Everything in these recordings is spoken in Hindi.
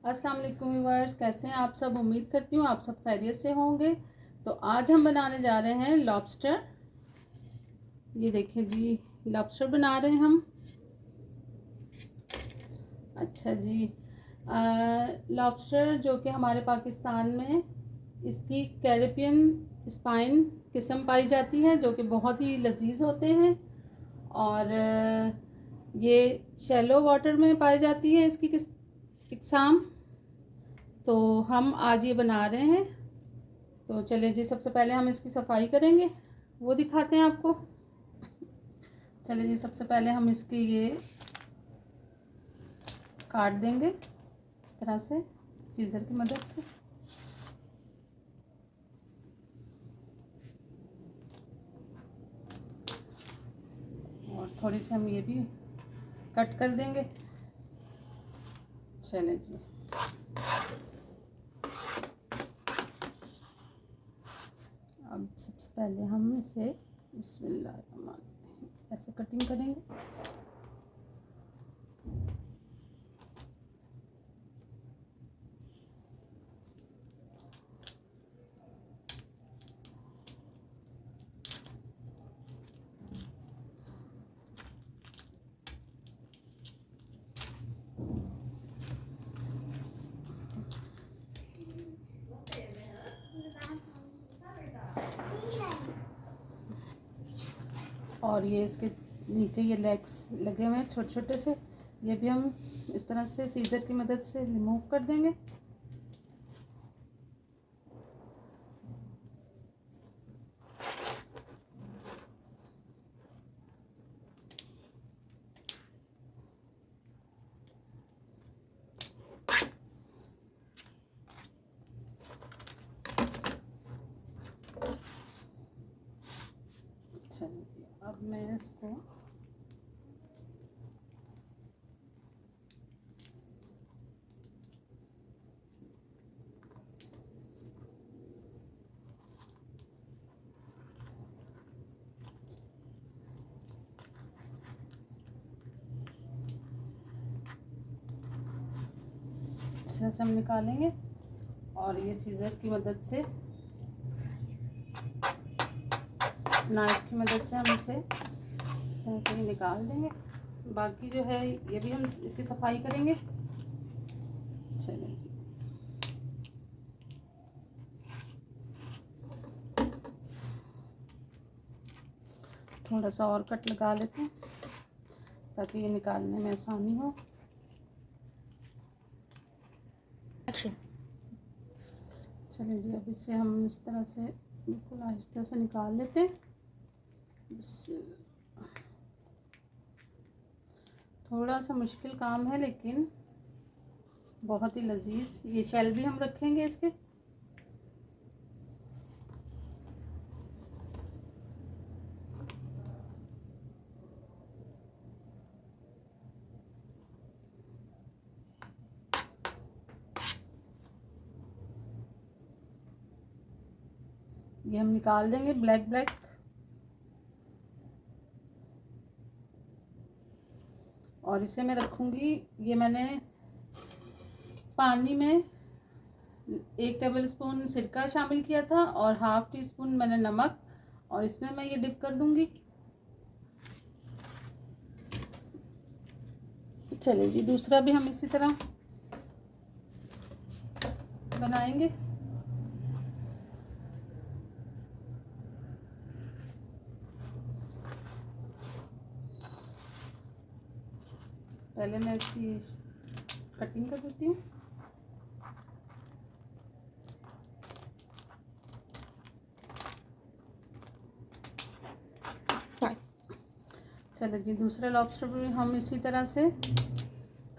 अस्सलाम वालेकुम व्यूअर्स, कैसे हैं आप सब। उम्मीद करती हूँ आप सब खैरियत से होंगे। तो आज हम बनाने जा रहे हैं लॉबस्टर। ये देखिए जी, लॉबस्टर बना रहे हैं हम। अच्छा जी, लॉबस्टर जो कि हमारे पाकिस्तान में इसकी कैरिबियन स्पाइन किस्म पाई जाती है, जो कि बहुत ही लजीज होते हैं। और ये शैलो वाटर में पाई जाती है इसकी इकसाम। तो हम आज ये बना रहे हैं। तो चलिए जी, सबसे पहले हम इसकी सफाई करेंगे, वो दिखाते हैं आपको। चलिए जी, सबसे पहले हम इसकी ये काट देंगे इस तरह से सीजर की मदद से। और थोड़ी सी हम ये भी कट कर देंगे। चलिए जी, अब सबसे पहले हम इसे बिस्मिल्लाह ऐसे कटिंग करेंगे। और ये इसके नीचे ये लेग्स लगे हुए हैं छोटे छोटे से, ये भी हम इस तरह से सीजर की मदद से रिमूव कर देंगे। चलिए, अब मैं इसको इस तरह से हम निकालेंगे। और ये सीजर की मदद से, नाइफ की मदद से हम इसे इस तरह से ही निकाल देंगे। बाकी जो है ये भी हम इसकी सफाई करेंगे। चलिए जी, थोड़ा सा और कट लगा लेते हैं ताकि ये निकालने में आसानी हो। चलिए जी, अब इसे हम इस तरह से बिल्कुल आहिस्ता से निकाल लेते हैं। थोड़ा सा मुश्किल काम है लेकिन बहुत ही लजीज। ये शेल भी हम रखेंगे इसके। ये हम निकाल देंगे ब्लैक ब्लैक। और इसे मैं रखूँगी, ये मैंने पानी में 1 टेबल स्पून सिरका शामिल किया था और ½ टी स्पून मैंने नमक, और इसमें मैं ये डिप कर दूंगी। चलिए जी, दूसरा भी हम इसी तरह बनाएंगे। पहले मैं इसकी कटिंग कर देती हूँ। चलो जी, दूसरा लॉबस्टर भी हम इसी तरह से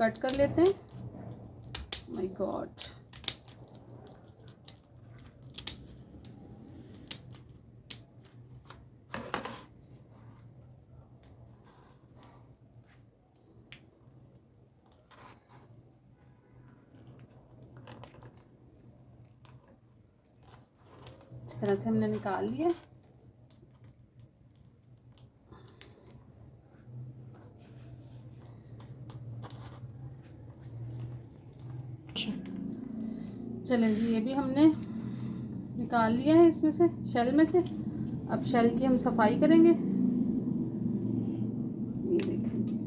कट कर लेते हैं। माय गॉड, इस तरह से हमने निकाल लिया। चलें जी, ये भी हमने निकाल लिया है इसमें से, शेल में से। अब शेल की हम सफाई करेंगे। ये देखें जी।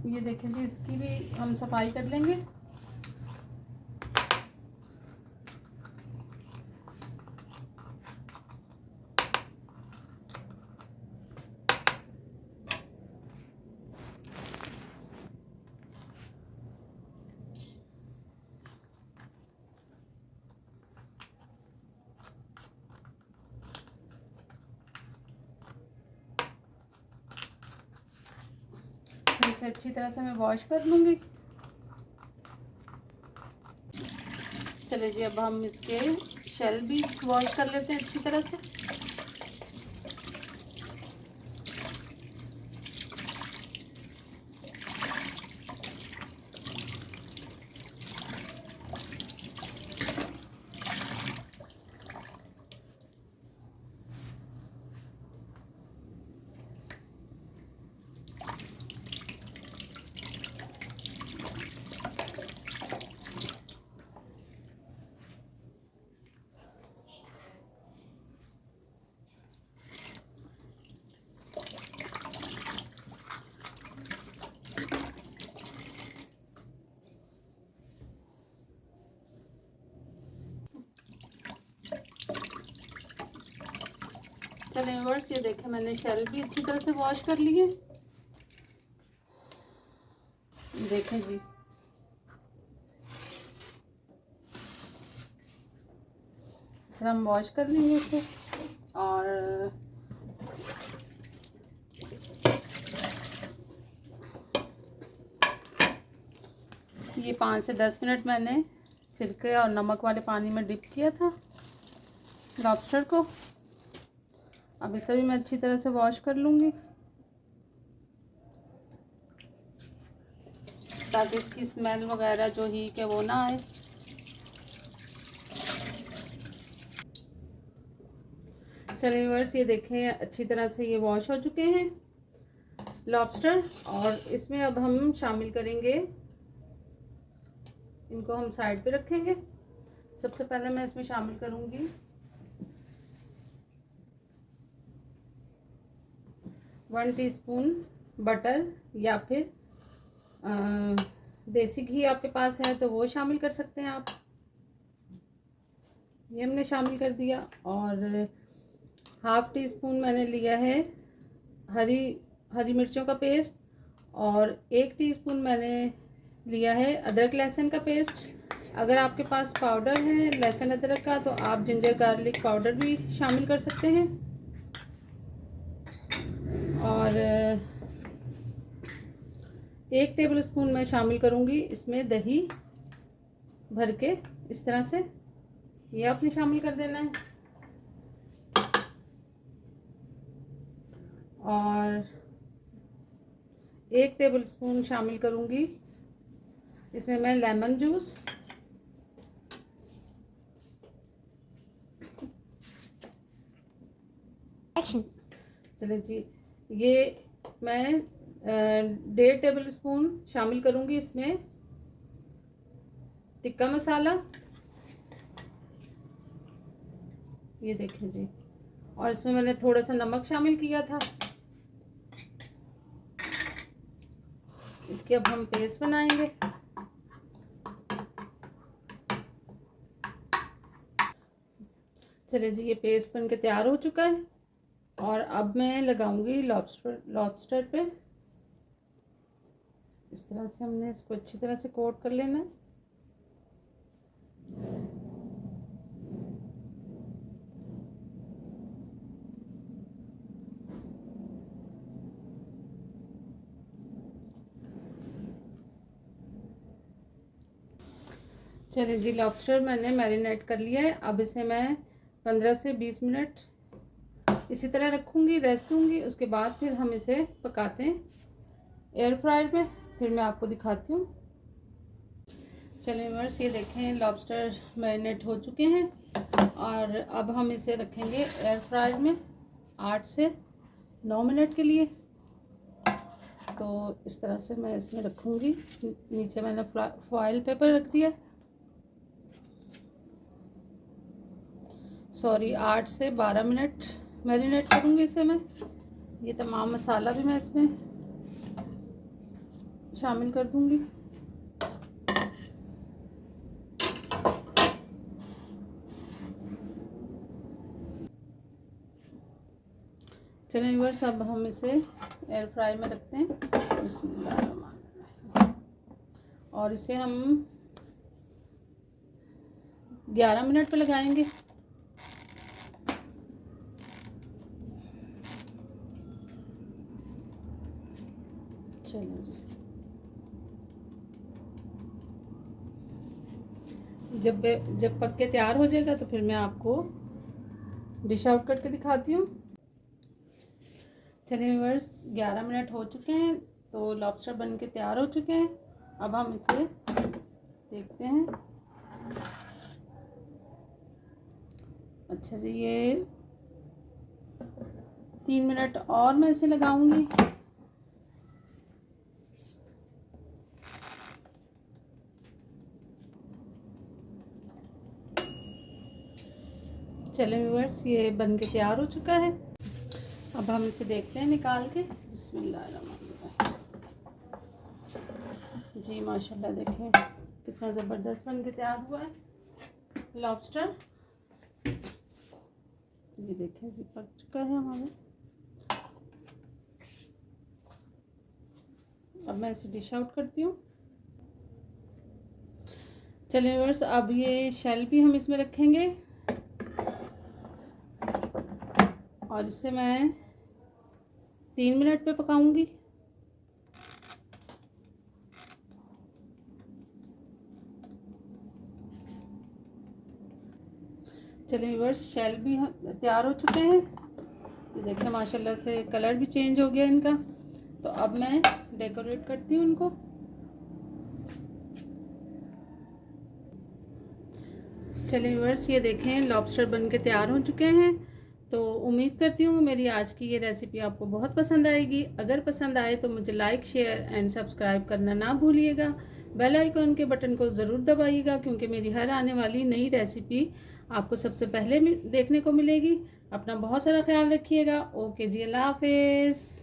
ये देखें जी, इसकी भी हम सफाई कर लेंगे। इसे अच्छी तरह से मैं वॉश कर लूँगी। चलिए जी, अब हम इसके शेल भी वॉश कर लेते हैं अच्छी तरह से। चलिए व्यूअर्स, ये देखें मैंने शेल भी अच्छी तरह से वॉश कर लिए। देखें जी, इस तरह हम वॉश कर लेंगे इसे। और ये 5 से 10 मिनट मैंने सिरके और नमक वाले पानी में डिप किया था लॉबस्टर को। अब इसे भी मैं अच्छी तरह से वॉश कर लूँगी ताकि इसकी स्मेल वगैरह जो ही के वो ना आए। चलिए व्यूअर्स, ये देखें अच्छी तरह से ये वॉश हो चुके हैं लॉबस्टर। और इसमें अब हम शामिल करेंगे, इनको हम साइड पे रखेंगे। सबसे पहले मैं इसमें शामिल करूँगी 1 टीस्पून बटर, या फिर देसी घी आपके पास है तो वो शामिल कर सकते हैं आप। ये हमने शामिल कर दिया। और 1/2 टीस्पून मैंने लिया है हरी मिर्चों का पेस्ट। और 1 टीस्पून मैंने लिया है अदरक लहसुन का पेस्ट। अगर आपके पास पाउडर है लहसुन अदरक का तो आप जिंजर गार्लिक पाउडर भी शामिल कर सकते हैं। और 1 टेबलस्पून मैं शामिल करूँगी इसमें दही भर के, इस तरह से ये आपने शामिल कर देना है। और 1 टेबलस्पून शामिल करूँगी इसमें मैं लेमन जूस। चलिए जी, ये मैं 1.5 टेबलस्पून शामिल करूँगी इसमें टिक्का मसाला। ये देखें जी, और इसमें मैंने थोड़ा सा नमक शामिल किया था। इसके अब हम पेस्ट बनाएंगे। चलिए जी, ये पेस्ट बन के तैयार हो चुका है। और अब मैं लगाऊंगी लॉबस्टर पे। इस तरह से हमने इसको अच्छी तरह से कोट कर लेना है। चलिए जी, लॉबस्टर मैंने मैरिनेट कर लिया है। अब इसे मैं 15 से 20 मिनट इसी तरह रखूँगी, रेस्ट दूँगी। उसके बाद फिर हम इसे पकाते हैं एयर फ्रायर में। फिर मैं आपको दिखाती हूँ। चलिए व्यूअर्स, ये देखें लॉबस्टर मैरिनेट हो चुके हैं और अब हम इसे रखेंगे एयर फ्रायर में 8 से 9 मिनट के लिए। तो इस तरह से मैं इसमें रखूँगी। नीचे मैंने फॉइल पेपर रख दिया। 8 से 12 मिनट मैरिनेट करूँगी इसे मैं। ये तमाम मसाला भी मैं इसमें शामिल कर दूँगी। चलिए व्यूअर्स, अब हम इसे एयर फ्राई में रखते हैं। बिस्मिल्लाह। और इसे हम 11 मिनट पे लगाएंगे। चलो जी, जब पक के तैयार हो जाएगा तो फिर मैं आपको डिश आउट करके दिखाती हूँ। चलिए व्यूअर्स, 11 मिनट हो चुके हैं तो लॉबस्टर बन के तैयार हो चुके हैं। अब हम इसे देखते हैं। अच्छा जी, ये 3 मिनट और मैं इसे लगाऊंगी। चलिए व्यूअर्स, ये बन के तैयार हो चुका है। अब हम इसे देखते हैं निकाल के। बिस्मिल्लाहिर्रहमानिर्रहीम। जी माशाल्लाह, देखें कितना ज़बरदस्त बन के तैयार हुआ है लॉबस्टर। ये देखें जी, पक चुका है हमारा। अब मैं इसे डिश आउट करती हूँ। चलिए व्यूअर्स, अब ये शेल भी हम इसमें रखेंगे और इसे मैं 3 मिनट पे पकाऊंगी। चलिए व्यूअर्स, शेल भी तैयार हो चुके हैं। ये देखिए माशाल्लाह से कलर भी चेंज हो गया इनका। तो अब मैं डेकोरेट करती हूँ इनको। चलिए व्यूअर्स, ये देखें लॉबस्टर बन के तैयार हो चुके हैं। तो उम्मीद करती हूँ मेरी आज की ये रेसिपी आपको बहुत पसंद आएगी। अगर पसंद आए तो मुझे लाइक, शेयर एंड सब्सक्राइब करना ना भूलिएगा। बेल आइकन के बटन को ज़रूर दबाइएगा, क्योंकि मेरी हर आने वाली नई रेसिपी आपको सबसे पहले देखने को मिलेगी। अपना बहुत सारा ख्याल रखिएगा। ओके जी, अल्लाह हाफिज़।